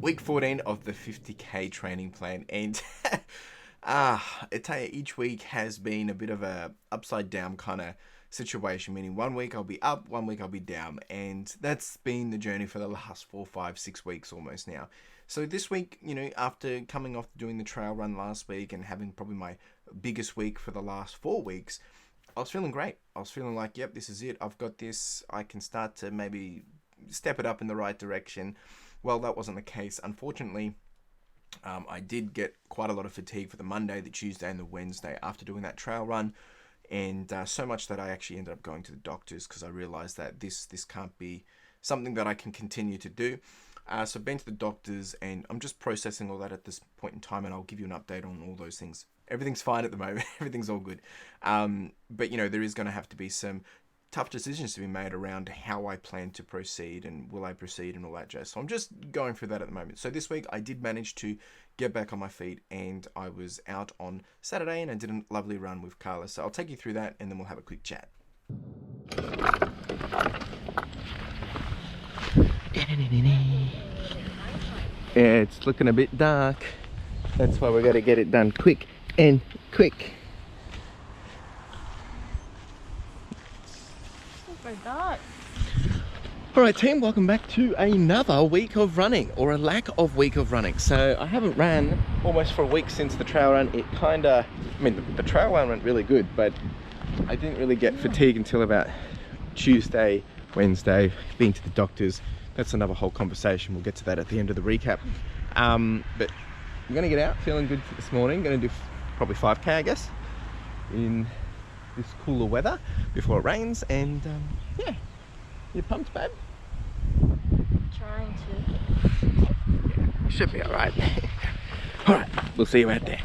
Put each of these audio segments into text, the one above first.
week 14 of the 50k training plan, and I tell you, each week has been a bit of a upside down kind of situation, meaning 1 week I'll be up, 1 week I'll be down, and that's been the journey for the last 4, 5, 6 weeks almost now. So this week, after coming off doing the trail run last week and having probably my biggest week for the last 4 weeks, I was feeling great. I was feeling like, yep, this is it. I've got this. I can start to maybe step it up in the right direction. Well, that wasn't the case. Unfortunately, I did get quite a lot of fatigue for the Monday, the Tuesday, and the Wednesday after doing that trail run. And so much that I actually ended up going to the doctors because I realized that this can't be something that I can continue to do. So I've been to the doctors and I'm just processing all that at this point in time, and I'll give you an update on all those things. Everything's fine at the moment. Everything's all good. But, there is going to have to be some tough decisions to be made around how I plan to proceed and will I proceed and all that jazz. So I'm just going through that at the moment. So this week I did manage to get back on my feet, and I was out on Saturday and I did a lovely run with Carla. So I'll take you through that and then we'll have a quick chat. Yeah, it's looking a bit dark. That's why we got to get it done quick and quick. Super dark. Alright team, welcome back to another week of running, or a lack of week of running. So I haven't ran almost for a week since the trail run. It the trail run went really good, but I didn't really get fatigue until about Tuesday, Wednesday, being to the doctors. That's another whole conversation. We'll get to that at the end of the recap. But I'm gonna get out feeling good this morning. Gonna do probably 5k, I guess, in this cooler weather before it rains. And yeah, you pumped, babe? Trying to. Yeah, should be all right. All right, we'll see you out there.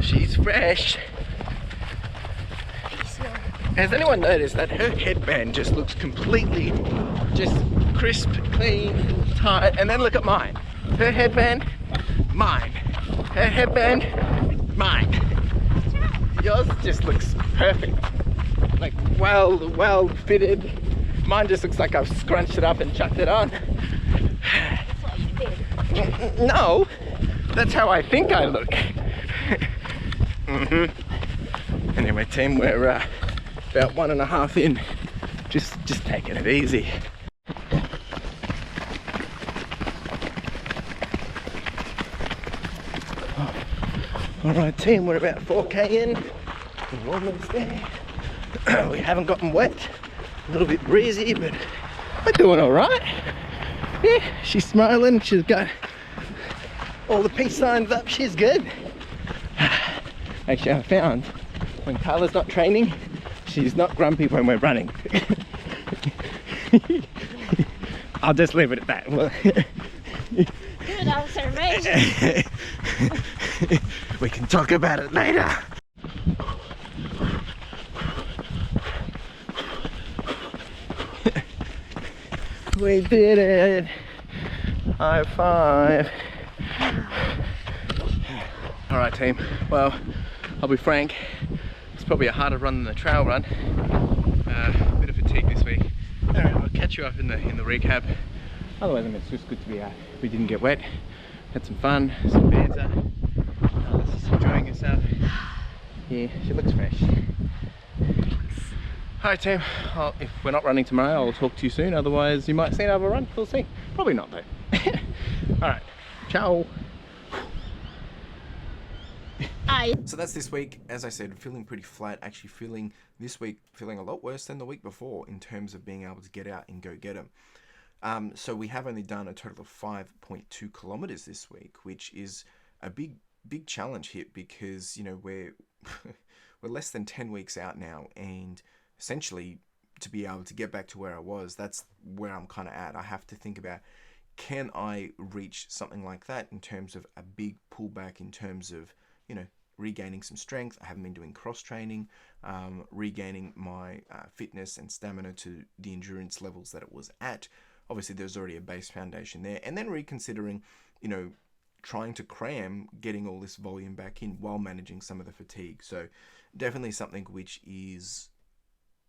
She's fresh. Has anyone noticed that her headband just looks completely just crisp, clean, tight? And then look at mine. Her headband, mine. Her headband, mine. Yours just looks perfect. Like well fitted. Mine just looks like I've scrunched it up and chucked it on. That's what you did. No, that's how I think I look. Anyway team, we're about 1.5 in, just taking it easy. Alright team, we're about 4k in, we're almost there. We haven't gotten wet, a little bit breezy, but we're doing alright. Yeah, she's smiling, she's got all the peace signs up, she's good. Actually, I found when Carla's not training, she's not grumpy when we're running. I'll just leave it at that. Good observation. We can talk about it later. We did it. High five. Alright team, well, I'll be frank, it's probably a harder run than the trail run. A bit of fatigue this week. Alright, I'll catch you up in the recap. Otherwise, it's just good to be out. We didn't get wet, had some fun, some banter. Alice is enjoying herself. Yeah, she looks fresh. Alright team, if we're not running tomorrow, I'll talk to you soon. Otherwise, you might see another run, we'll see. Probably not though. Alright, ciao. So that's this week. As I said, feeling pretty flat. Actually feeling this week feeling a lot worse than the week before in terms of being able to get out and go get them. So we have only done a total of 5.2 kilometers this week, which is a big challenge hit because we're we're less than 10 weeks out now, and essentially to be able to get back to where I was, that's where I'm kind of at. I have to think about, can I reach something like that in terms of a big pullback in terms of regaining some strength. I haven't been doing cross training, regaining my fitness and stamina to the endurance levels that it was at. Obviously, there's already a base foundation there, and then reconsidering, trying to cram getting all this volume back in while managing some of the fatigue. So definitely something which is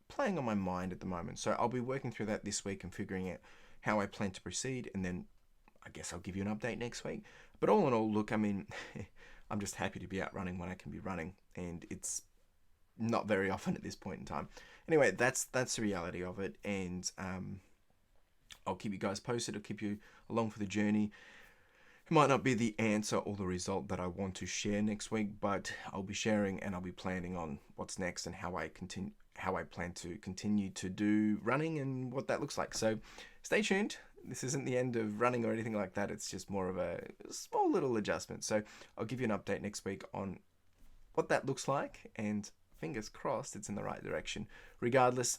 playing on my mind at the moment. So I'll be working through that this week and figuring out how I plan to proceed, and then I guess I'll give you an update next week. But all in all, look, I mean, I'm just happy to be out running when I can be running, and it's not very often at this point in time. Anyway, that's the reality of it, and I'll keep you guys posted. I'll keep you along for the journey. It might not be the answer or the result that I want to share next week, but I'll be sharing and I'll be planning on what's next and how I plan to continue to do running and what that looks like. So stay tuned. This isn't the end of running or anything like that. It's just more of a small little adjustment. So I'll give you an update next week on what that looks like, and fingers crossed it's in the right direction. Regardless,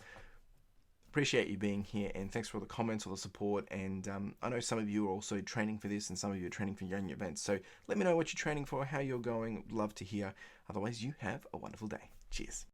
appreciate you being here, and thanks for all the comments, all the support, and I know some of you are also training for this and some of you are training for your own events, so let me know what you're training for, how you're going. Love to hear. Otherwise, you have a wonderful day. Cheers.